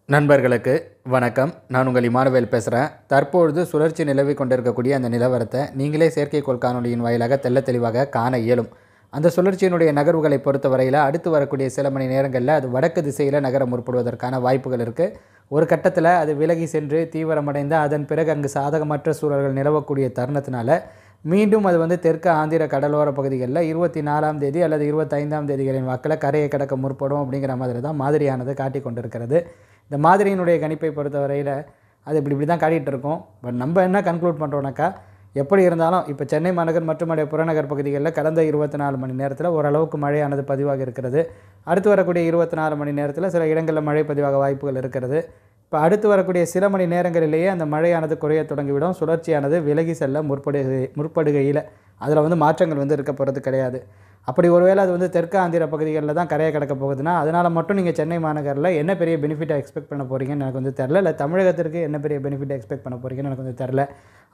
நண்பர்களுக்கு வணக்கம். நான் உங்கள் இமானுவேல் பேசுகிறேன். தற்பொழுது சுழற்சி நிலவி கொண்டிருக்கக்கூடிய அந்த நிலவரத்தை நீங்களே செயற்கைக்கோள் காணொலியின் வாயிலாக தெளிவாக காண இயலும். அந்த சுழற்சியினுடைய நகர்வுகளை பொறுத்தவரையில் அடுத்து வரக்கூடிய சில மணி நேரங்களில் அது வடக்கு திசையில் நகர முற்படுவதற்கான வாய்ப்புகள் இருக்குது. ஒரு கட்டத்தில் அது விலகி சென்று தீவிரமடைந்து அதன் பிறகு அங்கு சாதகமற்ற சூழல்கள் நிலவக்கூடிய தருணத்தினால மீண்டும் அது தெற்கு ஆந்திர கடலோர பகுதிகளில் 24ஆம் தேதி அல்லது 25ஆம் தேதிகளின் வாக்கில் கரையை கடக்க முற்படும் அப்படிங்கிற மாதிரி தான் மாதிரியானது காட்டி கொண்டிருக்கிறது. இந்த மாதிரியினுடைய கணிப்பை பொறுத்தவரையில் அது இப்படி தான் காட்டிகிட்டு இருக்கோம். பட் நம்ம என்ன கன்க்ளூட் பண்ணுறோன்னாக்கா, எப்படி இருந்தாலும் இப்போ சென்னை மாநகர் மற்றும் அடைய புறநகர் பகுதிகளில் கடந்த 24 மணி நேரத்தில் ஓரளவுக்கு மழையானது பதிவாக இருக்கிறது. அடுத்து வரக்கூடிய 24 மணி நேரத்தில் சில இடங்களில் மழை பதிவாக வாய்ப்புகள் இருக்கிறது. இப்போ அடுத்து வரக்கூடிய சில மணி நேரங்களிலேயே அந்த மழையானது குறைய தொடங்கிவிடும். சுழற்சியானது விலகி செல்ல முற்படுகையில் அதில் மாற்றங்கள் இருக்க போகிறது கிடையாது. அப்படி ஒருவேளை அது தெற்கு ஆந்திர பகுதிகளில் தான் கரையை கடக்க போகுதுன்னா, அதனால் மட்டும் நீங்கள் சென்னை மாநகரில் என்ன பெரிய பெனிஃபிட்டை எக்ஸ்பெக்ட் பண்ண போகிறீங்கன்னு எனக்கு தெரில. இல்லை தமிழகத்திற்கு என்ன பெரிய பெனிஃபிட்டை எக்ஸ்பெக்ட் பண்ண போகிறீங்கன்னு எனக்கு தெரில.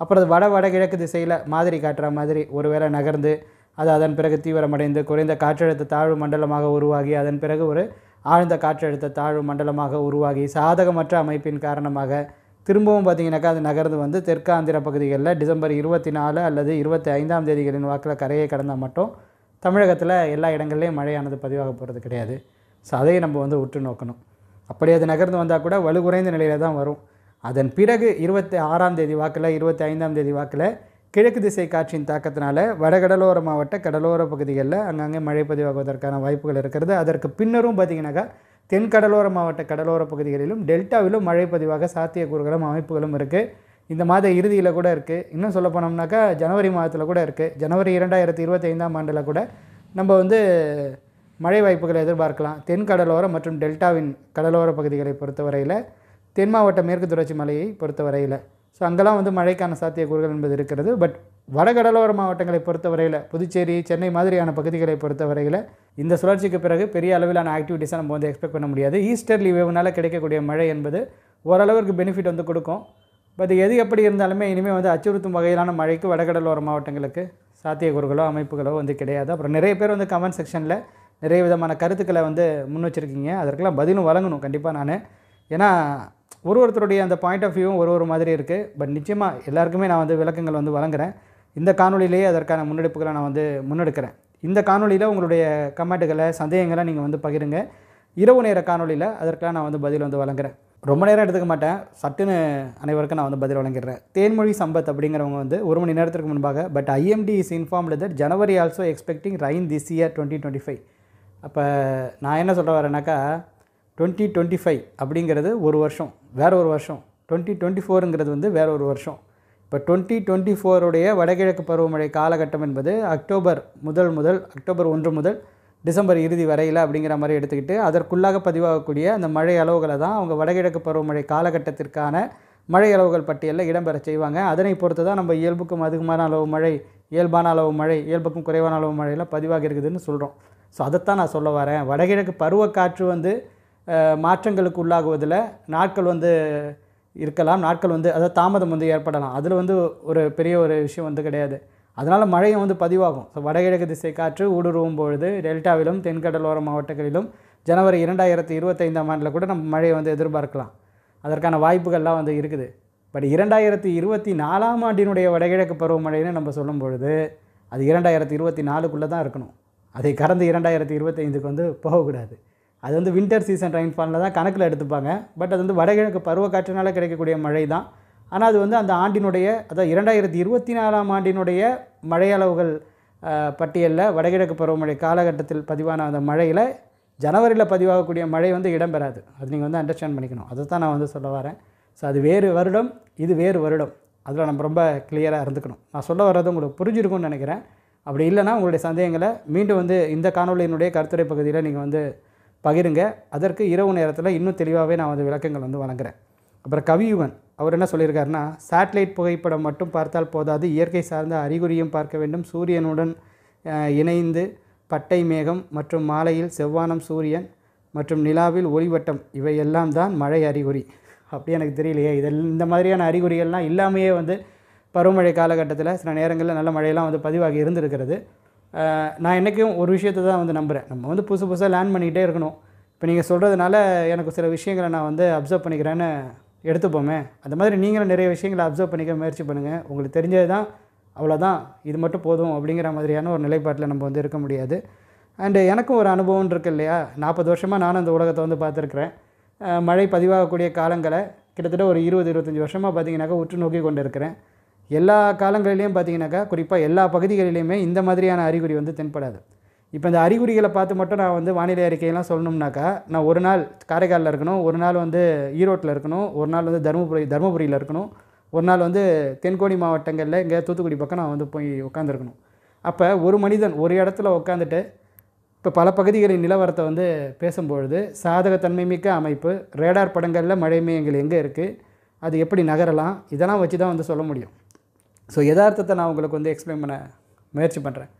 அப்புறம் அது வடகிழக்கு திசையில் மாதிரி காட்டுற மாதிரி ஒருவேளை நகர்ந்து அது அதன் பிறகு தீவிரமடைந்து குறைந்த காற்றழுத்த தாழ்வு மண்டலமாக உருவாகி அதன் பிறகு ஒரு ஆழ்ந்த காற்றழுத்த தாழ்வு மண்டலமாக உருவாகி சாதகமற்ற அமைப்பின் காரணமாக திரும்பவும் பார்த்திங்கனாக்கா அது நகர்ந்து தெற்கு ஆந்திர பகுதிகளில் டிசம்பர் 24 அல்லது 25ஆம் தேதிகளின் வாக்கில் கரையை கடந்தால் மட்டும் தமிழகத்தில் எல்லா இடங்கள்லேயும் மழையானது பதிவாக போகிறது கிடையாது. ஸோ அதையும் நம்ம உற்று நோக்கணும். அப்படி அது நகர்ந்து வந்தால் கூட வலுகுறைந்த நிலையில் தான் வரும். அதன் பிறகு 26ஆம் தேதி வாக்கில் 25ஆம் தேதி வாக்கில் கிழக்கு திசை காற்றின் தாக்கத்தினால வடகடலோர மாவட்ட கடலோர பகுதிகளில் அங்கங்கே மழை பதிவாகுவதற்கான வாய்ப்புகள் இருக்கிறது. அதற்கு பின்னரும் பார்த்திங்கனாக்கா தென்கடலோர மாவட்ட கடலோர பகுதிகளிலும் டெல்டாவிலும் மழை பதிவாக சாத்தியக்கூறுகளும் அமைப்புகளும் இருக்குது. இந்த மாத இறுதியில் கூட இருக்குது. இன்னும் சொல்ல போனோம்னாக்கா ஜனவரி மாதத்தில் கூட இருக்குது. ஜனவரி 2025ஆம் ஆண்டில் கூட நம்ம மழை வாய்ப்புகளை எதிர்பார்க்கலாம். தென்கடலோரம் மற்றும் டெல்டாவின் கடலோர பகுதிகளை பொறுத்தவரையில் தென் மாவட்ட மேற்கு தொடர்ச்சி மலையை பொறுத்தவரையில் ஸோ அங்கெல்லாம் மழைக்கான சாத்தியக்கூறுகள் என்பது இருக்கிறது. பட் வடகடலோர மாவட்டங்களை பொறுத்தவரையில் புதுச்சேரி சென்னை மாதிரியான பகுதிகளை பொறுத்தவரையில் இந்த சுழற்சிக்கு பிறகு பெரிய அளவிலான ஆக்டிவிட்டீஸை நம்ம எக்ஸ்பெக்ட் பண்ண முடியாது. ஈஸ்டர்லி வேவ்னால் கிடைக்கக்கூடிய மழை என்பது ஓரளவிற்கு பெனிஃபிட் கொடுக்கும். பட் எது எப்படி இருந்தாலுமே இனிமேல் அச்சுறுத்தும் வகையிலான மழைக்கு வடகடலோர மாவட்டங்களுக்கு சாத்தியக்கூறுகளோ அமைப்புகளோ கிடையாது. அப்புறம் நிறைய பேர் கமெண்ட் செக்ஷனில் நிறைய விதமான கருத்துக்களை முன் வச்சுருக்கீங்க. அதற்கெல்லாம் பதிலும் வழங்கணும் கண்டிப்பாக நான். ஏன்னா ஒருத்தருடைய அந்த பாயிண்ட் ஆஃப் வியூவும் ஒரு மாதிரி இருக்குது. பட் நிச்சயமாக எல்லாருக்குமே நான் விளக்கங்கள் வழங்குகிறேன். இந்த காணொலியிலேயே அதற்கான முன்னெடுப்புகளை நான் முன்னெடுக்கிறேன். இந்த காணொலியில் உங்களுடைய கமெண்ட்டுகளை சந்தேகங்களை நீங்கள் பகிருங்க. இரவு நேர காணொலியில் அதற்கெல்லாம் நான் பதில் வழங்குகிறேன். ரொம்ப நேரம் எடுத்துக்க மாட்டேன். சட்டுன்னு அனைவருக்கும் நான் பதில் வழங்கிடுறேன். தேன்மொழி சம்பத் அப்படிங்கிறவங்க 1 மணி நேரத்திற்கு முன்பாக but IMD is informed that January also expecting rain this year 2025. அப்போ நான் என்ன சொல்ல வரேன்னாக்கா 2025 அப்படிங்கிறது ஒரு வருஷம், வேற ஒரு வருஷம். 2024ங்கிறது வேற ஒரு வருஷம். இப்போ 2024உடைய வடகிழக்கு பருவமழை காலகட்டம் என்பது அக்டோபர் 1 முதல் டிசம்பர் இறுதி வரையில் அப்படிங்கிற மாதிரி எடுத்துக்கிட்டு அதற்குள்ளாக பதிவாகக்கூடிய அந்த மழை அளவுகளை தான் அவங்க வடகிழக்கு பருவமழை காலகட்டத்திற்கான மழை அளவுகள் பட்டியலில் இடம்பெற செய்வாங்க. அதனை பொறுத்து தான் நம்ம இயல்புக்கும் அதிகமான அளவு மழை, இயல்பான அளவு மழை, இயல்புக்கும் குறைவான அளவு மழையில் பதிவாக இருக்குதுன்னு சொல்கிறோம். ஸோ அதைத்தான் நான் சொல்ல வரேன். வடகிழக்கு பருவக்காற்று மாற்றங்களுக்கு உள்ளாகுவதில் நாட்கள் இருக்கலாம். நாட்கள் அதாவது தாமதம் ஏற்படலாம். அதில் ஒரு பெரிய ஒரு விஷயம் கிடையாது. அதனால் மழையும் பதிவாகும். ஸோ வடகிழக்கு திசை காற்று ஊடுருவும் பொழுது டெல்டாவிலும் தென்கடலோர மாவட்டங்களிலும் ஜனவரி 2025ஆம் ஆண்டில் கூட நம்ம மழையை எதிர்பார்க்கலாம். அதற்கான வாய்ப்புகள்லாம் இருக்குது. பட் 2024ஆம் ஆண்டினுடைய வடகிழக்கு பருவமழைன்னு நம்ம சொல்லும் பொழுது அது 2024க்குள்ளே தான் இருக்கணும். அதை கடந்து 2025க்கு போகக்கூடாது. அது வின்டர் சீசன் ரெயின்ஃபாலில் தான் கணக்கில் எடுத்துப்பாங்க. பட் அது வடகிழக்கு பருவக்காற்றினால் கிடைக்கக்கூடிய மழை தான். ஆனால் அது அந்த ஆண்டினுடைய அதாவது 2024ஆம் ஆண்டினுடைய மழை அளவுகள் பட்டியலில் வடகிழக்கு பருவமழை காலகட்டத்தில் பதிவான அந்த மழையில் ஜனவரியில் பதிவாகக்கூடிய மழை இடம்பெறாது. அது நீங்கள் அண்டர்ஸ்டாண்ட் பண்ணிக்கணும். அதை தான் நான் சொல்ல வரேன். ஸோ அது வேறு வருடம், இது வேறு வருடம். அதில் நம்ம ரொம்ப கிளியராக இருந்துக்கணும். நான் சொல்ல வர்றது உங்களுக்கு புரிஞ்சிருக்கும்னு நினைக்கிறேன். அப்படி இல்லைனா உங்களுடைய சந்தேகங்களை மீண்டும் இந்த காணொலியினுடைய கருத்துரை பகுதியில் நீங்கள் பகிருங்க. அதற்கு இரவு நேரத்தில் இன்னும் தெளிவாகவே நான் விளக்கங்கள் வழங்குகிறேன். அப்புறம் கவியுகன் அவர் என்ன சொல்லியிருக்காருன்னா, சேட்டலைட் புகைப்படம் மட்டும் பார்த்தால் போதாது, இயற்கை சார்ந்த அறிகுறியும் பார்க்க வேண்டும். சூரியனுடன் இணைந்து பட்டை மேகம் மற்றும் மாலையில் செவ்வானம் சூரியன் மற்றும் நிலாவில் ஒளிவட்டம் இவையெல்லாம் தான் மழை அறிகுறி. அப்படி எனக்கு தெரியலையே. இந்த மாதிரியான அறிகுறிகள்லாம் இல்லாமையே பருவமழை காலகட்டத்தில் சில நேரங்களில் நல்ல மழையெல்லாம் பதிவாகி இருந்திருக்கிறது. நான் என்றைக்கும் ஒரு விஷயத்தை தான் நம்புகிறேன். நம்ம புதுசாக லேர்ன் பண்ணிக்கிட்டே இருக்கணும். இப்போ நீங்கள் சொல்கிறதுனால எனக்கு சில விஷயங்களை நான் வந்து அப்சர்வ் பண்ணிக்கிறேன்னு எடுத்துப்போமே. அந்த மாதிரி நீங்களும் நிறைய விஷயங்களை அப்சர்வ் பண்ணிக்க முயற்சி பண்ணுங்கள். உங்களுக்கு தெரிஞ்சது தான், அவ்வளோதான், இது மட்டும் போதும் அப்படிங்கிற மாதிரியான ஒரு நிலைப்பாட்டில் நம்ம வந்து இருக்க முடியாது. அண்டு எனக்கும் ஒரு அனுபவம் இருக்குது இல்லையா? 40 வருஷமாக நானும் இந்த உலகத்தை வந்து பார்த்துருக்குறேன். மழை பதிவாகக்கூடிய காலங்களை கிட்டத்தட்ட ஒரு 20-25 வருஷமாக பார்த்திங்கனாக்கா உற்று நோக்கி கொண்டு இருக்கிறேன். எல்லா காலங்களிலையும் பார்த்திங்கனாக்கா, குறிப்பாக எல்லா பகுதிகளிலையுமே இந்த மாதிரியான அறிகுறி வந்து தென்படாது. இப்போ இந்த அறிகுறிகளை பார்த்து மட்டும் நான் வந்து வானிலை அறிக்கையெல்லாம் சொல்லணும்னாக்கா, நான் ஒரு நாள் காரைக்காலில் இருக்கணும், ஒரு நாள் வந்து ஈரோட்டில் இருக்கணும், ஒரு நாள் வந்து தருமபுரியில் இருக்கணும், ஒரு நாள் வந்து தென்கோடி மாவட்டங்களில் இங்கே தூத்துக்குடி பக்கம் நான் வந்து போய் உட்காந்துருக்கணும். அப்போ ஒரு மனிதன் ஒரு இடத்துல உட்காந்துட்டு இப்போ பல பகுதிகளின் நிலவரத்தை வந்து பேசும்பொழுது, சாதகத்தன்மை மிக்க அமைப்பு, ரேடார் படங்களில் மழை மையங்கள் எங்கே இருக்குது, அது எப்படி நகரலாம், இதெல்லாம் வச்சு தான் வந்து சொல்ல முடியும். ஸோ யதார்த்தத்தை நான் உங்களுக்கு வந்து எக்ஸ்பிளைன் பண்ண முயற்சி பண்ணுறேன்.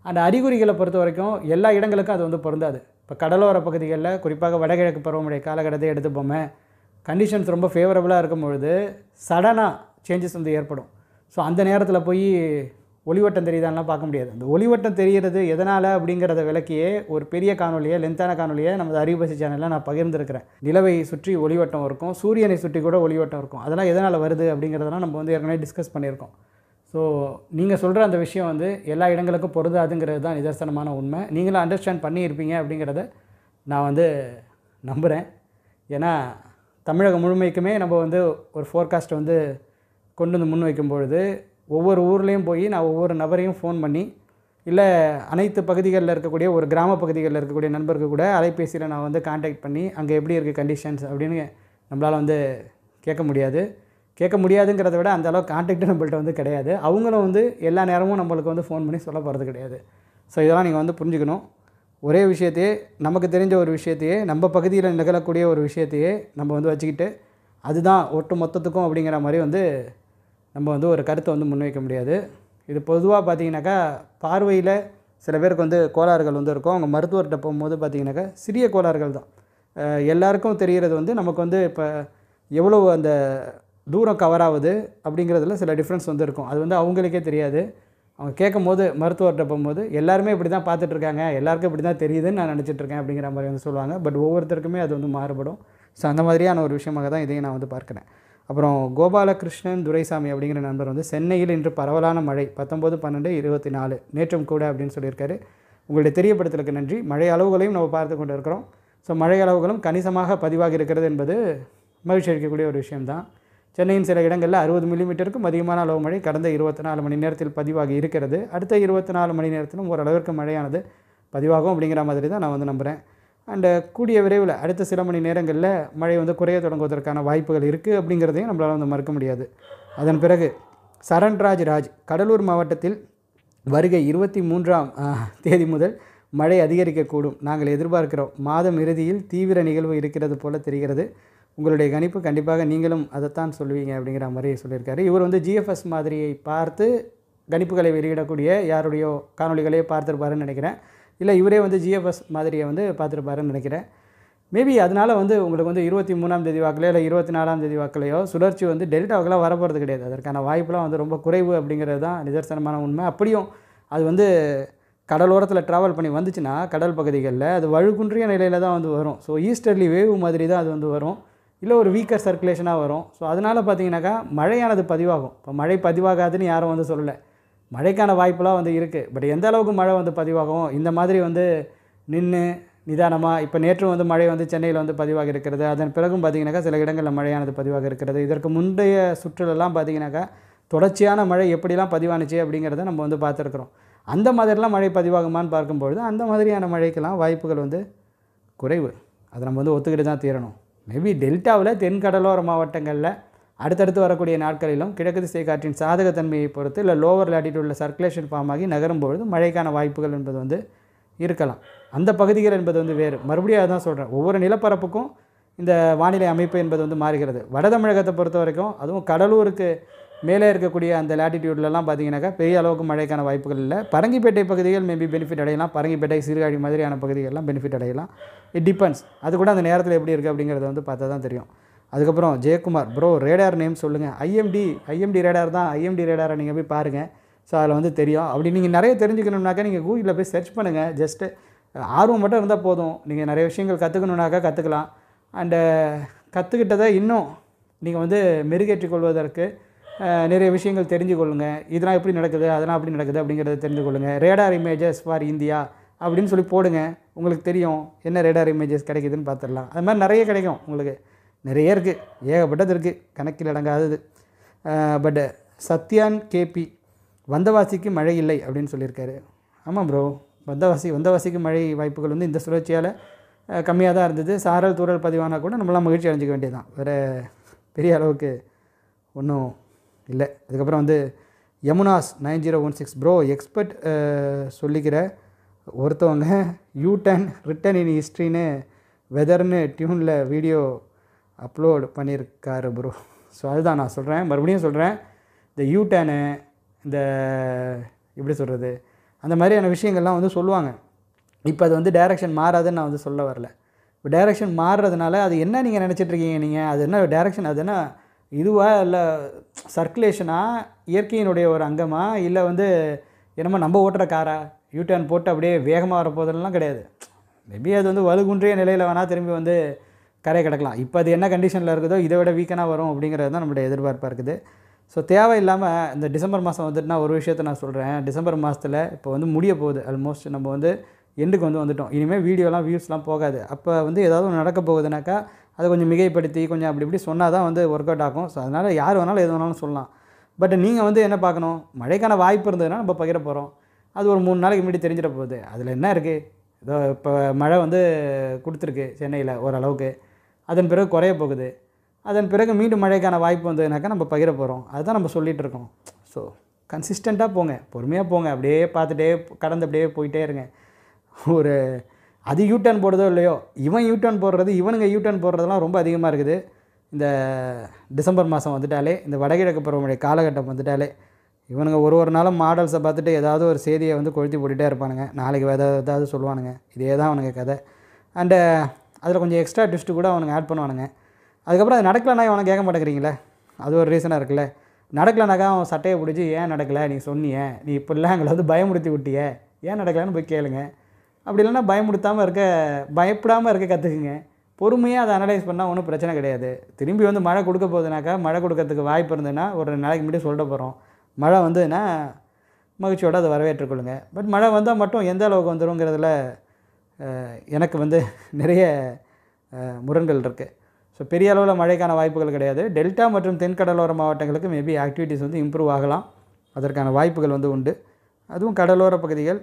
அந்த அறிகுறிகளை பொறுத்த வரைக்கும் எல்லா இடங்களுக்கும் அது வந்து பொருந்தாது. இப்போ கடலோர பகுதிகளில் குறிப்பாக வடகிழக்கு பருவமழை காலகட்டத்தை எடுத்துப்போமே, கண்டிஷன்ஸ் ரொம்ப ஃபேவரபுளாக இருக்கும் பொழுது சடனாக சேஞ்சஸ் வந்து ஏற்படும். ஸோ அந்த நேரத்தில் போய் ஒளிவட்டம் தெரியுதான்லாம் பார்க்க முடியாது. அந்த ஒளிவட்டம் தெரிகிறது எதனால் அப்படிங்கிறத விளக்கியே ஒரு பெரிய காணொலியை, லென்த்தான காணொலியை நமது அறிவுபசி சேனலில் நான் பகிர்ந்துருக்கிறேன். நிலவை சுற்றி ஒளிவட்டம் இருக்கும், சூரியனை சுற்றி கூட ஒளிவட்டம் இருக்கும். அதெல்லாம் எதனால் வருது அப்படிங்கிறதெல்லாம் நம்ம வந்து ஏற்கனவே டிஸ்கஸ் பண்ணியிருக்கோம். ஸோ நீங்கள் சொல்கிற அந்த விஷயம் வந்து எல்லா இடங்களுக்கும் பொருந்தாதுங்கிறது தான் நிதர்சனமான உண்மை. நீங்களும் அண்டர்ஸ்டாண்ட் பண்ணியிருப்பீங்க அப்படிங்கிறத நான் வந்து நம்புகிறேன். ஏன்னா தமிழகம் முழுமைக்குமே நம்ம வந்து ஒரு ஃபோர்காஸ்ட்டை வந்து கொண்டு வந்து முன் வைக்கும் பொழுது ஒவ்வொரு ஊர்லேயும் போய் நான் ஒவ்வொரு நபரையும் ஃபோன் பண்ணி, இல்லை அனைத்து பகுதிகளில் இருக்கக்கூடிய ஒரு கிராம பகுதிகளில் இருக்கக்கூடிய நண்பர்கள் கூட அலைபேசியில் நான் வந்து கான்டாக்ட் பண்ணி அங்கே எப்படி இருக்குது கண்டிஷன்ஸ் அப்படின்னு நம்மளால் வந்து கேட்க முடியாதுங்கிறத விட அந்த அளவுக்கு கான்டாக்டும் நம்மள்ட்ட வந்து கிடையாது. அவங்களும் வந்து எல்லா நேரமும் நம்மளுக்கு வந்து ஃபோன் பண்ணி சொல்ல போகிறது கிடையாது. ஸோ இதெல்லாம் நீங்கள் வந்து புரிஞ்சுக்கணும். ஒரே விஷயத்தையே, நமக்கு தெரிஞ்ச ஒரு விஷயத்தையே, நம்ம பகுதியில் நிகழக்கூடிய ஒரு விஷயத்தையே நம்ம வந்து வச்சுக்கிட்டு அதுதான் ஒட்டு மொத்தத்துக்கும் அப்படிங்கிற மாதிரி வந்து நம்ம வந்து ஒரு கருத்தை வந்து முன்வைக்க முடியாது. இது பொதுவாக பார்த்திங்கனாக்கா பார்வையில் சில பேருக்கு வந்து கோளாறுகள் வந்து இருக்கும். அவங்க மருத்துவர்கிட்ட போகும்போது பார்த்திங்கனாக்கா சிறிய கோளாறுகள் தான். எல்லாருக்கும் தெரிகிறது வந்து நமக்கு வந்து இப்போ எவ்வளோ அந்த தூரம் கவர் ஆகுது அப்படிங்கிறதுல சில டிஃப்ரென்ஸ் வந்து இருக்கும். அது வந்து அவங்களுக்கே தெரியாது. அவங்க கேட்கும்போது மருத்துவர்கிட்ட போகும்போது எல்லாருமே இப்படி தான் பார்த்துட்ருக்காங்க, எல்லாருக்கும் இப்படி தான் தெரியுதுன்னு நான் நினச்சிட்ருக்கேன் அப்படிங்கிற மாதிரி வந்து சொல்லுவாங்க. பட் ஒவ்வொருத்தருக்குமே அது வந்து மாறுபடும். ஸோ அந்த மாதிரியான ஒரு விஷயமாக தான் இதையும் நான் வந்து பார்க்குறேன். அப்புறம் கோபாலகிருஷ்ணன் துரைசாமி அப்படிங்கிற நண்பர் வந்து சென்னையில் இன்று பரவலான மழை 19/12/24 நேற்றும் கூட அப்படின்னு சொல்லியிருக்காரு. உங்களுடைய தெரியப்படுத்தலுக்கு நன்றி. மழை அளவுகளையும் நம்ம பார்த்து கொண்டு இருக்கிறோம். ஸோ மழை அளவுகளும் கணிசமாக பதிவாகி இருக்கிறது என்பது மகிழ்ச்சி அளிக்கக்கூடிய ஒரு விஷயம்தான். சென்னையின் சில இடங்களில் 60 மில்லிமீட்டருக்கும் அதிகமான அளவு மழை கடந்த 24 மணி நேரத்தில் பதிவாகி இருக்கிறது. அடுத்த 24 மணி நேரத்திலும் ஓரளவிற்கு மழையானது பதிவாகும் அப்படிங்கிற மாதிரி தான் நான் வந்து நம்புகிறேன். அண்டு கூடிய விரைவில் அடுத்த சில மணி நேரங்களில் மழை வந்து குறைய தொடங்குவதற்கான வாய்ப்புகள் இருக்குது அப்படிங்கிறதையும் நம்மளால் வந்து மறுக்க முடியாது. அதன் பிறகு சரண்ராஜ் கடலூர் மாவட்டத்தில் வருகை 23ஆம் தேதி முதல் மழை அதிகரிக்கக்கூடும், நாங்கள் எதிர்பார்க்கிறோம். மாதம் இறுதியில் தீவிர நிகழ்வு இருக்கிறது போல தெரிகிறது. உங்களுடைய கணிப்பு கண்டிப்பாக நீங்களும் அதைத்தான் சொல்லுவீங்க அப்படிங்கிற மாதிரி சொல்லியிருக்காரு. இவர் வந்து ஜிஎஃப்எஸ் மாதிரியை பார்த்து கணிப்புகளை வெளியிடக்கூடிய யாருடைய காணொலிகளையே பார்த்துருப்பாருன்னு நினைக்கிறேன். இல்லை இவரே வந்து ஜிஎஃப்எஸ் மாதிரியை வந்து பார்த்துருப்பாருன்னு நினைக்கிறேன். மேபி அதனால் வந்து உங்களுக்கு வந்து 23ஆம் தேதி வாக்கிலையோ இல்லை 24ஆம் தேதி வாக்கிலையோ சுழற்சி வந்து டெல்டாவுக்கெல்லாம் வரப்போகிறது கிடையாது. அதற்கான வாய்ப்புலாம் வந்து ரொம்ப குறைவு அப்படிங்கிறது தான் நிதர்சனமான உண்மை. அப்படியும் அது வந்து கடலோரத்தில் ட்ராவல் பண்ணி வந்துச்சுன்னா கடல் பகுதிகளில் அது வழுக்குன்றிய நிலையில் தான் வந்து வரும். ஸோ ஈஸ்டர்லி வேவ் மாதிரி தான் அது வந்து வரும், இல்லை ஒரு வீக்கர் சர்க்குலேஷனாக வரும். ஸோ அதனால் பார்த்திங்கனாக்கா மழையானது பதிவாகும். இப்போ மழை பதிவாகாதுன்னு யாரும் வந்து சொல்லலை, மழைக்கான வாய்ப்பெலாம் வந்து இருக்குது. பட் எந்த அளவுக்கு மழை வந்து பதிவாகும், இந்த மாதிரி வந்து நின்று நிதானமாக, இப்போ நேற்று வந்து மழை வந்து சென்னையில் வந்து பதிவாக இருக்கிறது. அதன் பிறகும் பார்த்திங்கனாக்கா சில இடங்களில் மழையானது பதிவாக இருக்கிறது. இதற்கு முந்தைய சுற்றுலெல்லாம் பார்த்திங்கனாக்கா தொடர்ச்சியான மழை எப்படிலாம் பதிவானுச்சு அப்படிங்கிறத நம்ம வந்து பார்த்துருக்குறோம். அந்த மாதிரிலாம் மழை பதிவாகுமான்னு பார்க்கும்பொழுது அந்த மாதிரியான மழைக்கெல்லாம் வாய்ப்புகள் வந்து குறைவு. அதை நம்ம வந்து ஒத்துக்கிட்டு தான் தீரணும். மேபி டெல்டாவில் தென்கடலோர மாவட்டங்களில் அடுத்தடுத்து வரக்கூடிய நாட்களிலும் கிழக்கு திசை காற்றின் சாதகத்தன்மையை பொறுத்து இல்லை லோவர் லேட்டிடியூடில் சர்க்குலேஷன் ஃபார்ம் ஆகி நகரும்பொழுது மழைக்கான வாய்ப்புகள் என்பது வந்து இருக்கலாம். அந்த பகுதிகள் என்பது வந்து வேறு. மறுபடியும் அதான் சொல்கிறேன், ஒவ்வொரு நிலப்பரப்புக்கும் இந்த வானிலை அமைப்பு என்பது வந்து மாறுகிறது. வட தமிழகத்தை பொறுத்த வரைக்கும், அதுவும் கடலூருக்கு மேலே இருக்கக்கூடிய அந்த லேட்டிடியூட்லலாம் பார்த்திங்கனாக்கா பெரிய அளவுக்கு மழைக்கான வாய்ப்புகள் இல்லை. பரங்கிப்பேட்டை பகுதிகள் மேபி பெனிஃபிட் அடையலாம், பரங்கிப்பேட்டை சீர்காழி மாதிரியான பகுதிகளெலாம் பெனிஃபிட் அடையலாம். It depends. அது கூட அந்த நேரத்தில் எப்படி இருக்குது அப்படிங்கிறத வந்து பார்த்தா தான் தெரியும். அதுக்கப்புறம் ஜெயக்குமார் ப்ரோ ரேடார் நேம் சொல்லுங்கள். ஐஎம்டி ரேடார் தான். ஐஎம்டி ரேடாரை நீங்கள் போய் பாருங்கள். ஸோ அதில் வந்து தெரியும். அப்படி நீங்கள் நிறைய தெரிஞ்சுக்கணும்னாக்கா நீங்கள் கூகுளில் போய் சர்ச் பண்ணுங்கள். ஜஸ்ட்டு ஆர்வம் மட்டும் இருந்தால் போதும். நீங்கள் நிறைய விஷயங்கள் கற்றுக்கணுன்னாக்கா கற்றுக்கலாம். அண்டு கற்றுக்கிட்டதை இன்னும் நீங்கள் வந்து மெருகேற்றிக் கொள்வதற்கு நிறைய விஷயங்கள் தெரிஞ்சு கொள்ளுங்க. இதெல்லாம் எப்படி நடக்குது, அதெல்லாம் அப்படி நடக்குது அப்படிங்கிறத தெரிந்து கொள்ளுங்கள். ரேடார் இமேஜஸ் ஃபார் இந்தியா அப்படின்னு சொல்லி போடுங்க. உங்களுக்கு தெரியும் என்ன ரேடார் இமேஜஸ் கிடைக்குதுன்னு பார்த்துடலாம். அது மாதிரி நிறைய கிடைக்கும் உங்களுக்கு. நிறைய இருக்குது, ஏகப்பட்டது இருக்குது, கணக்கில் அடங்காதது. பட் சத்யான் கேபி வந்தவாசிக்கு மழை இல்லை அப்படின்னு சொல்லியிருக்காரு. ஆமாம் ப்ரோ, வந்தவாசிக்கு மழை வாய்ப்புகள் வந்து இந்த சுழற்சியால் கம்மியாக தான் இருந்தது. சாரல் தூரல் பதிவானால் கூட நம்மளாம் மகிழ்ச்சி அடைஞ்சிக்க வேண்டியது தான். வேறு பெரிய அளவுக்கு ஒன்றும் இல்லை. அதுக்கப்புறம் வந்து யமுனாஸ் 9016 ப்ரோ எக்ஸ்பர்ட் சொல்லிக்கிற ஒருத்தவங்க யூ-டர்ன் ரிட்டன் இன் ஹிஸ்ட்ரின்னு வெதர்னு டியூனில் வீடியோ அப்லோட் பண்ணியிருக்காரு ப்ரோ. ஸோ அதுதான் நான் சொல்கிறேன், மறுபடியும் சொல்கிறேன். இந்த யூ-டர்னு, இந்த எப்படி சொல்கிறது, அந்த மாதிரியான விஷயங்கள்லாம் வந்து சொல்லுவாங்க. இப்போ அது வந்து டைரக்ஷன் மாறாதுன்னு நான் வந்து சொல்ல வரல. இப்போ டைரக்ஷன் மாறுறதுனால அது என்ன நீங்கள் நினச்சிட்ருக்கீங்க? நீங்கள் அது என்ன டைரக்ஷன், அது என்ன இதுவா, இல்லை சர்க்குலேஷனா, இயற்கையினுடைய ஒரு அங்கமா, இல்லை வந்து என்னமோ நம்ம ஓட்டுற காரா யூ-டர்ன் போட்டு அப்படியே வேகமாக வரப்போதெல்லாம் கிடையாது. மேபி அது வந்து வலுகுன்றிய நிலையில் வேணால் திரும்பி வந்து கரை கிடக்கலாம். இப்போ அது என்ன கண்டிஷனில் இருக்குதோ இதை விட வீக்கனாக வரும் அப்படிங்கிறது தான் நம்மளுடைய எதிர்பார்ப்பாக இருக்குது. ஸோ தேவையில்லாமல் இந்த டிசம்பர் மாதம் வந்துட்டுனா ஒரு விஷயத்தை நான் சொல்கிறேன். டிசம்பர் மாதத்தில் இப்போ வந்து முடிய போகுது. ஆல்மோஸ்ட் நம்ம வந்து எண்டுக்கு வந்துட்டோம். இனிமேல் வீடியோலாம் வியூஸ்லாம் போகாது. அப்போ வந்து ஏதாவது ஒன்று நடக்க போகுதுனாக்கா அதை கொஞ்சம் மிகைப்படுத்தி கொஞ்சம் அப்படி இப்படி சொன்னால் தான் வந்து ஒர்க் அவுட் ஆகும். ஸோ அதனால் யார் வேணாலும் எது வேணாலும் சொல்லலாம். பட் நீங்கள் வந்து என்ன பார்க்கணும், மழைக்கான வாய்ப்பு இருந்ததுன்னா நம்ம பகிர போகிறோம். அது ஒரு 3 நாளைக்கு முன்னாடி தெரிஞ்சிட போகுது. அதில் என்ன இருக்குது, ஏதோ இப்போ மழை வந்து கொடுத்துருக்கு சென்னையில் ஓரளவுக்கு, அதன் பிறகு குறைய போகுது. அதன் பிறகு மீண்டும் மழைக்கான வாய்ப்பு வந்ததுனாக்கா நம்ம பகிர போகிறோம். அதுதான் நம்ம சொல்லிகிட்டு இருக்கோம். ஸோ கன்சிஸ்டண்ட்டாக போங்க, பொறுமையாக போங்க, அப்படியே பார்த்துட்டே கடந்து அப்படியே போயிட்டே இருங்க. ஒரு அது யூ-டர்ன் போடுறதோ இல்லையோ, இவன் யூ-டர்ன் போடுறது, இவனுங்க யூ-டர்ன் போடுறதெல்லாம் ரொம்ப அதிகமாக இருக்குது. இந்த டிசம்பர் மாதம் வந்துட்டாலே, இந்த வடகிழக்கு பருவமழை காலகட்டம் வந்துட்டாலே இவனுங்க ஒரு நாளும் மாடல்ஸை பார்த்துட்டு ஏதாவது ஒரு செய்தியை வந்து கொளுத்தி போட்டுகிட்டே இருப்பானுங்க. நாளைக்கு ஏதாவது சொல்லுவானுங்க. இதே தான் அவனுங்க கதை. அண்டு அதில் கொஞ்சம் எக்ஸ்ட்ரா ட்விஸ்ட்டு கூட அவனுங்க ஆட் பண்ணுவானுங்க. அதுக்கப்புறம் அது நடக்கலைன்னா அவனை கேட்க மாட்டேங்கிறீங்களே, அது ஒரு ரீசனாக இருக்குல்ல. நடக்கலைனாக்கா அவன் சட்டையை பிடிச்சி ஏன் நடக்கலை, நீ சொன்னியே, நீ இப்படிலாம் எங்களை வந்து பயமுறுத்தி விட்டியே, ஏன் நடக்கலைன்னு போய் கேளுங்க. அப்படி இல்லைன்னா பயப்படாமல் இருக்க கற்றுக்குங்க. பொறுமையாக அதை அனலைஸ் பண்ணால் ஒன்றும் பிரச்சனை கிடையாது. திரும்பி வந்து மழை கொடுக்க போகுதுனாக்கா, மழை கொடுக்கறதுக்கு வாய்ப்பு இருந்ததுன்னா ஒரு 2 நாளைக்கு முன்னாடி சொல்லிட்டு போகிறோம். மழை வந்ததுன்னா மகிழ்ச்சியோடு அதை வரவேற்றுக்கொள்ளுங்க. பட் மழை வந்தால் மட்டும் எந்த அளவுக்கு வந்துருங்கிறதுல எனக்கு வந்து நிறைய முரண்கள் இருக்குது. ஸோ பெரிய அளவில் மழைக்கான வாய்ப்புகள் கிடையாது. டெல்டா மற்றும் தென்கடலோர மாவட்டங்களுக்கு மேபி ஆக்டிவிட்டீஸ் வந்து இம்ப்ரூவ் ஆகலாம். அதற்கான வாய்ப்புகள் வந்து உண்டு. அதுவும் கடலோர பகுதிகள்,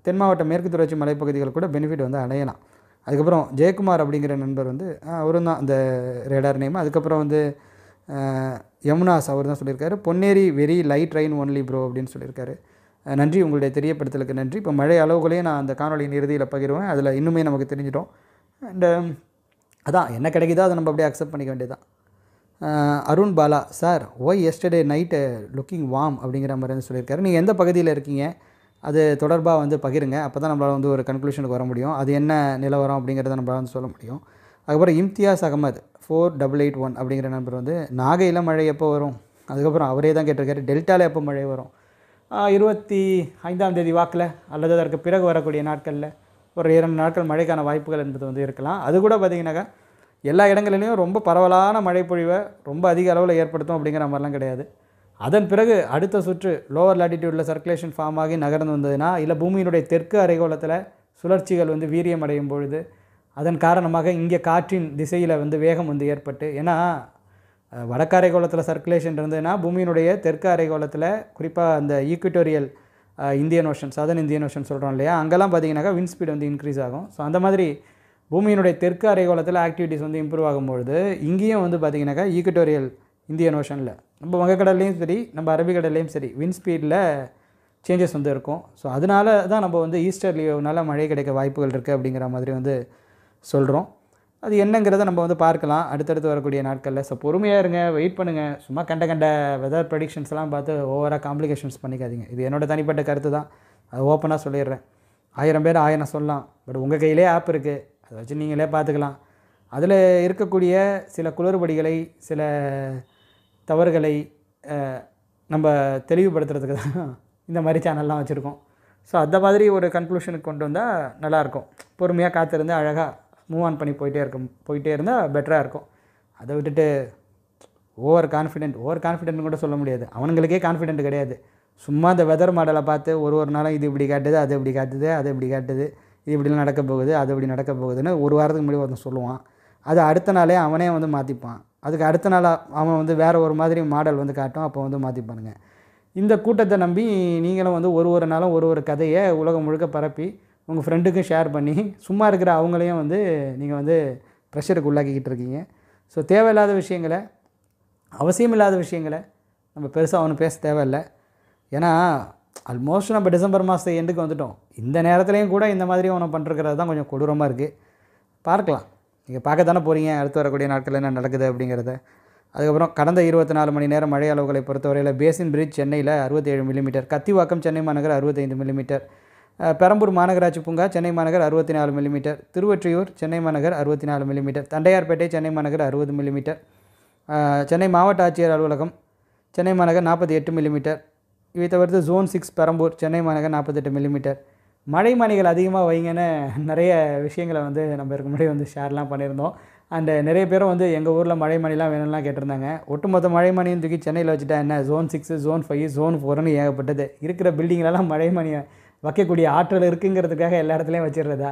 தென் மாவட்ட மேற்கு தொடர்ச்சி மலைப்பகுதிகள் கூட பெனிஃபிட் வந்து அடையலாம். அதுக்கப்புறம் ஜெயக்குமார் அப்படிங்கிற நண்பர் வந்து அவரும் தான் அந்த ரேடார் நேம். அதுக்கப்புறம் வந்து யமுனாஸ் அவர் தான் சொல்லியிருக்காரு. Ponneri very light rain only bro அப்படின்னு சொல்லியிருக்காரு. நன்றி, உங்களுடைய தெரியப்படுத்தலுக்கு நன்றி. இப்போ மழை அளவுகளையும் நான் அந்த காணொலியின் இறுதியில் பகிர்வேன். அதில் இன்னுமே நமக்கு தெரிஞ்சிட்டோம். அண்டு அதான் என்ன கிடைக்குதோ அதை நம்ம அப்படியே அக்செப்ட் பண்ணிக்க வேண்டியதான். Arun Bala sir, why yesterday night looking warm அப்படிங்கிற மாதிரி வந்து சொல்லியிருக்காரு. நீங்கள் எந்த பகுதியில் இருக்கீங்க அது தொடர்பாக வந்து பகிருங்க. அப்போ தான் நம்மளால் வந்து ஒரு கன்க்ளூஷனுக்கு வர முடியும். அது என்ன நிலவரம் அப்படிங்கிறத நம்மளால் வந்து சொல்ல முடியும். அதுக்கப்புறம் இம்தியாஸ் அகமது 4881 அப்படிங்கிற நண்பர் வந்து நாகையில் மழை எப்போ வரும், அதுக்கப்புறம் அவரே தான் கேட்டிருக்காரு டெல்டாவில் எப்போ மழை வரும். 25ஆம் தேதி வாக்கில் அல்லது அதற்கு பிறகு வரக்கூடிய நாட்களில் ஒரு 2 நாட்கள் மழைக்கான வாய்ப்புகள் என்பது வந்து இருக்கலாம். அது கூட பார்த்திங்கனாக்கா எல்லா இடங்களிலையும் ரொம்ப பரவலான மழை பொழிவை ரொம்ப அதிக அளவில் ஏற்படுத்தும் அப்படிங்கிற மாதிரிலாம் கிடையாது. அதன் பிறகு அடுத்த சுற்று லோவர் லாட்டிடியூடில் சர்க்குலேஷன் ஃபார்ம் ஆகி நகர்ந்து வந்ததுன்னா, இல்லை பூமியினுடைய தெற்கு அரைகோளத்தில் சுழற்சிகள் வந்து வீரியம் அடையும் பொழுது அதன் காரணமாக இங்கே காற்றின் திசையில் வந்து வேகம் வந்து ஏற்பட்டு, ஏன்னா வடக்கு அரைகோளத்தில் சர்க்குலேஷன் இருந்ததுன்னா பூமியினுடைய தெற்கு அரைகோளத்தில் குறிப்பாக அந்த equatorial Indian ocean, southern Indian ocean சொல்கிறோம் இல்லையா, அங்கெல்லாம் பார்த்திங்கனாக்கா விண்ட் ஸ்பீட் வந்து இன்க்ரீஸ் ஆகும். ஸோ அந்த மாதிரி பூமியினுடைய தெற்கு அரைகோளத்தில் ஆக்டிவிட்டீஸ் வந்து இம்ப்ரூவ் ஆகும்பொழுது இங்கேயும் வந்து பார்த்திங்கனாக்கா ஈக்குட்டோரியல் இந்தியன் ஓஷனில் நம்ம வங்கக்கடல்லையும் சரி நம்ம அரபிக்கடல்லையும் சரி விண்ட் ஸ்பீடில் சேஞ்சஸ் வந்து இருக்கும். ஸோ அதனால தான் நம்ம வந்து ஈஸ்டர்லியோனால மழை கிடைக்க வாய்ப்புகள் இருக்குது அப்படிங்கிற மாதிரி வந்து சொல்கிறோம். அது என்னங்கிறத நம்ம வந்து பார்க்கலாம் அடுத்தடுத்து வரக்கூடிய நாட்களில். ஸோ பொறுமையாக இருங்க, வெயிட் பண்ணுங்கள். சும்மா கண்ட வெதர் ப்ரெடிக்ஷன்ஸ்லாம் பார்த்து ஓவராக காம்ப்ளிகேஷன்ஸ் பண்ணிக்காதீங்க. இது என்னோட தனிப்பட்ட கருத்து தான், அது ஓப்பனாக சொல்லிடுறேன். 1000 பேர் 1000 சொல்லலாம். பட் உங்கள் கையிலே ஆப் இருக்குது, அதை வச்சு நீங்களே பார்த்துக்கலாம். அதில் இருக்கக்கூடிய சில குளறுபடிகளை, சில தவறுகளை நம்ம தெளிவுபடுத்துறதுக்கு தான் இந்த மாதிரி சேனல்லாம் வச்சுருக்கோம். ஸோ அந்த மாதிரி ஒரு கன்க்ளூஷனுக்கு கொண்டு வந்தால் நல்லாயிருக்கும். பொறுமையாக காத்திருந்து அழகாக மூவ் ஆன் பண்ணி போயிட்டே இருந்தால் பெட்டராக இருக்கும். அதை விட்டுட்டு ஓவர் கான்ஃபிடென்ட்னு கூட சொல்ல முடியாது. அவனுங்களுக்கே கான்ஃபிடென்ட் கிடையாது. சும்மா இந்த வெதர் மாடலை பார்த்து ஒரு நாளும் இது இப்படி காட்டுது, அது இப்படி காட்டுது, அது இப்படி காட்டுது, இது இப்படிலாம் நடக்க போகுது, அது இப்படி நடக்க போகுதுன்னு ஒரு வாரத்துக்கு முன்னாடி ஒருத்தன் சொல்லுவான். அது அடுத்த நாளே அவனே வந்து மாற்றிப்பான். அதுக்கு அடுத்த நாள் அவன் வந்து வேறு ஒரு மாதிரி மாடல் வந்து காட்டும், அப்போ வந்து மாற்றிப்பானுங்க. இந்த கூட்டத்தை நம்பி நீங்களும் வந்து ஒரு நாளும் ஒரு கதையை உலகம் முழுக்க பரப்பி உங்கள் ஃப்ரெண்டுக்கும் ஷேர் பண்ணி சும்மா இருக்கிற அவங்களையும் வந்து நீங்கள் வந்து ப்ரெஷருக்கு உள்ளாக்கிக்கிட்டு இருக்கீங்க. ஸோ தேவையில்லாத விஷயங்களை, அவசியமில்லாத விஷயங்களை நம்ம பெருசாக ஒன்றும் பேச தேவையில்லை. ஏன்னா ஆல்மோஸ்ட் நம்ம டிசம்பர் மாதம் எண்டுக்கு வந்துட்டோம். இந்த நேரத்துலையும் கூட இந்த மாதிரி ஒன்று பண்ணிருக்கிறது தான் கொஞ்சம் கொடூரமாக இருக்குது. பார்க்கலாம், நீங்கள் பார்க்க தானே போகிறீங்க அடுத்து வரக்கூடிய நாட்களில் என்ன நடக்குது அப்படிங்கிறத. அதுக்கப்புறம் கடந்த 24 மணி நேரம் மழை அளவுகளை பொறுத்தவரையில் பேசின் பிரிட்ஜ் சென்னையில் 67 மில்லிமீட்டர், கத்திவாக்கம் சென்னை மாநகர் 65 மில்லிமீட்டர், பெரம்பூர் மாநகராட்சி பூங்கா சென்னை மாநகர் 64 மில்லிமீட்டர், திருவொற்றியூர் சென்னை மாநகர் 64 மில்லிமீட்டர், தண்டையார்பேட்டை சென்னை மாநகர் 60 மில்லிமீட்டர், சென்னை மாவட்ட ஆட்சியர் அலுவலகம் சென்னை மாநகர் 48 மில்லிமீட்டர். இவை தவிர்த்து ஜோன் 6 பெரம்பூர் சென்னை மாநகர் 48 மில்லிமீட்டர். மழை மானிகள் அதிகமாக வைங்கன்னு நிறைய விஷயங்களை வந்து நம்ம இருக்க முன்னாடி வந்து ஷேர்லாம் பண்ணியிருந்தோம். அண்டு நிறைய பேரும் வந்து எங்கள் ஊரில் மழை மணிலாம் வேணும்லாம் கேட்டிருந்தாங்க. ஒட்டுமொத்த மழை மணியும் தூக்கி சென்னையில் வச்சுட்டா என்ன, ஜோன் 6, ஜோன் 5, ஜோன் 4ன்னு ஏகப்பட்டது. இருக்கிற பில்டிங்லலாம் மழை மணியை வைக்கக்கூடிய ஆற்றல் இருக்குங்கிறதுக்காக எல்லா இடத்துலையும் வச்சிடுறதா?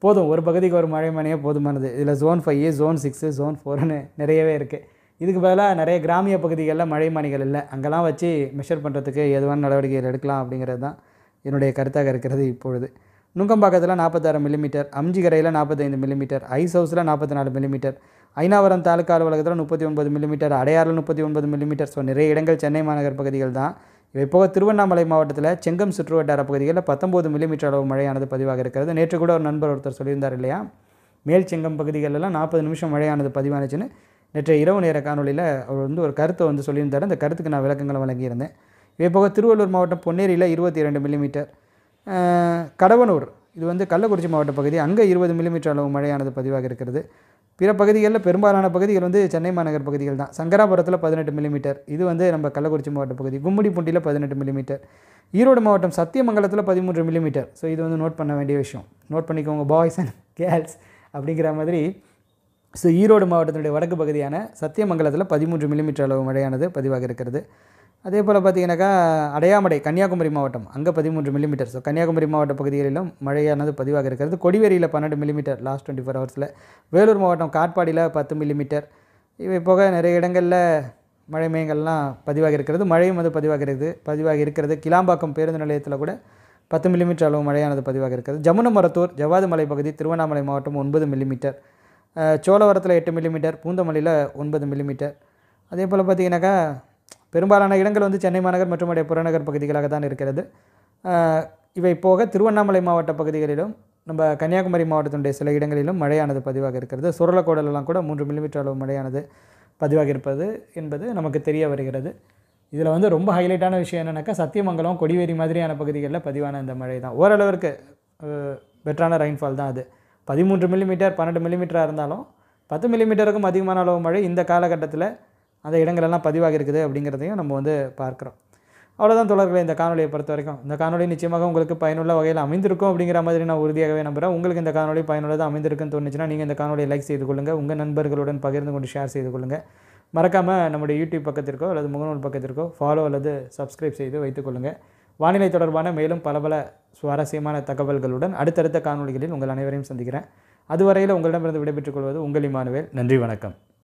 போதும், ஒரு பகுதிக்கு ஒரு மழை மணியே போதுமானது. இதில் ஜோன் 5, ஜோன் 6, ஜோன் 4ன்னு நிறையவே இருக்குது. இதுக்கு பதிலாக நிறைய கிராமிய பகுதிகளில் மழை மணிகள் இல்லை, அங்கெல்லாம் வச்சு மெஷர் பண்ணுறதுக்கு எதுவான நடவடிக்கைகள் எடுக்கலாம் அப்படிங்கிறது தான் என்னுடைய கருத்தாக இருக்கிறது. இப்பொழுது நுங்கம்பாக்கத்தில் 46 மில்லிமீட்டர், அம்ஜிகரையில் 45 மில்லிமீட்டர், ஐஸ் ஹவுஸில் 44 மில்லிமீட்டர், ஐநாவரம் தாலுக்கா அலுவலகத்தில் 39 மில்லிமீட்டர், அடையாறில் 39 மில்லிமீட்டர். ஸோ நிறைய இடங்கள் சென்னை மாநகர் பகுதிகள் தான். இவை போக திருவண்ணாமலை மாவட்டத்தில் செங்கம் சுற்றுவட்டார பகுதிகளில் 19 மில்லிமீட்டர் அளவு மழையானது பதிவாக இருக்கிறது. நேற்று கூட ஒரு நண்பர் ஒருத்தர் சொல்லியிருந்தார் இல்லையா, மேல் செங்கம் பகுதிகளெல்லாம் 40 நிமிஷம் மழையானது பதிவானுச்சுன்னு. நேற்று இரவு நேர காணொலியில் அவர் வந்து ஒரு கருத்தை வந்து சொல்லியிருந்தார். அந்த கருத்துக்கு நான் விளக்கங்களை வழங்கியிருந்தேன். இவை போக திருவள்ளூர் மாவட்டம் பொன்னேரியில் 22 மில்லிமீட்டர், கடவனூர் இது வந்து கள்ளக்குறிச்சி மாவட்ட பகுதி, அங்கே 20 மில்லிமீட்டர் அளவு மழையானது பதிவாக இருக்கிறது. பிற பகுதிகளில் பெரும்பாலான பகுதிகள் வந்து சென்னை மாநகர் பகுதிகள் தான். சங்கராபுரத்தில் 18 மில்லிமீட்டர், இது வந்து நம்ம கள்ளக்குறிச்சி மாவட்ட பகுதி. கும்மிடிப்பூண்டியில் 18 மில்லிமீட்டர், ஈரோடு மாவட்டம் சத்தியமங்கலத்தில் 13 மில்லிமீட்டர். ஸோ இது வந்து நோட் பண்ண வேண்டிய விஷயம், நோட் பண்ணிக்கோங்க பாய்ஸ் அண்ட் கேர்ள்ஸ் அப்படிங்கிற மாதிரி. ஸோ ஈரோடு மாவட்டத்தினுடைய வடக்கு பகுதியான சத்தியமங்கலத்தில் 13 மில்லிமீட்டர் அளவு மழையானது பதிவாக இருக்கிறது. அதே போல் பார்த்திங்கனாக்கா அடையாமடை கன்னியாகுமரி மாவட்டம், அங்கே 13 மில்லிமீட்டர். ஸோ கன்னியாகுமரி மாவட்ட பகுதிகளிலும் மழையானது பதிவாக இருக்கிறது. கொடிவேரியில் 12 மில்லிமீட்டர் லாஸ்ட் 24 ஹவர்ஸில். வேலூர் மாவட்டம் காட்பாடியில் 10 மில்லிமீட்டர். இவை போக நிறைய இடங்களில் மழை மேகங்கள்லாம் பதிவாக இருக்கிறது. மழையும் வந்து பதிவாக இருக்கிறது. கிளாம்பாக்கம் பேருந்து நிலையத்தில் கூட 10 மில்லிமீட்டர் அளவு மழையானது பதிவாக இருக்கிறது. ஜமுனமரத்தூர் ஜவ்வாது மலை பகுதி திருவண்ணாமலை மாவட்டம் 9 மில்லிமீட்டர், சோழவரத்தில் 8 மில்லிமீட்டர், பூந்தமல்லியில் 9 மில்லிமீட்டர். அதே போல் பார்த்திங்கனாக்கா பெரும்பாலான இடங்கள் வந்து சென்னை மாநகர் மற்றும் உடைய புறநகர் பகுதிகளாக தான் இருக்கிறது. இவை போக திருவண்ணாமலை மாவட்ட பகுதிகளிலும் நம்ம கன்னியாகுமரி மாவட்டத்தினுடைய சில இடங்களிலும் மழையானது பதிவாக இருக்கிறது. சுரலக்கோடலெல்லாம் கூட 3 மில்லிமீட்டர் அளவு மழையானது பதிவாக இருப்பது என்பது நமக்கு தெரிய வருகிறது. இதில் வந்து ரொம்ப ஹைலைட்டான விஷயம் என்னென்னாக்கா சத்தியமங்கலம் கொடிவேரி மாதிரியான பகுதிகளில் பதிவான இந்த மழை தான். ஓரளவிற்கு பெட்டரான ரெயின்ஃபால் தான் அது. 13 மில்லிமீட்டர் 12 மில்லிமீட்டராக இருந்தாலும் 10 மில்லிமீட்டருக்கும் அதிகமான அளவு மழை இந்த காலகட்டத்தில் அந்த இடங்களெல்லாம் பதிவாக இருக்குது அப்படிங்கிறதையும் நம்ம வந்து பார்க்குறோம். அவ்வளோதான் தொடர்களை இந்த காணொலியை பொறுத்த வரைக்கும். இந்த காணொலி நிச்சயமாக உங்களுக்கு பயனுள்ள வகையில் அமைந்திருக்கும் அப்படிங்கிற மாதிரி நான் உறுதியாகவே நம்புகிறேன். உங்களுக்கு இந்த காணொலி பயனுள்ளதாக அமைந்திருக்குன்னு தோணுச்சுன்னா நீங்கள் இந்த காணொலியை லைக் செய்து கொள்ளுங்கள், உங்கள் நண்பர்களுடன் பகிர்ந்து கொண்டு ஷேர் செய்து கொள்ளுங்கள். மறக்காமல் நம்முடைய யூடியூப் பக்கத்திற்கோ அல்லது முகநூல் பக்கத்திற்கோ ஃபாலோ அல்லது சப்ஸ்கிரைப் செய்து வைத்துக்கொள்ளுங்கள். வானிலை தொடர்பான மேலும் பல சுவாரஸ்யமான தகவல்களுடன் அடுத்தடுத்த காணொலிகளில் உங்கள் அனைவரையும் சந்திக்கிறேன். அதுவரையில் உங்களிடமிருந்து விடைபெற்றுக் கொள்வது உங்கள் இமானுவேல். நன்றி, வணக்கம்.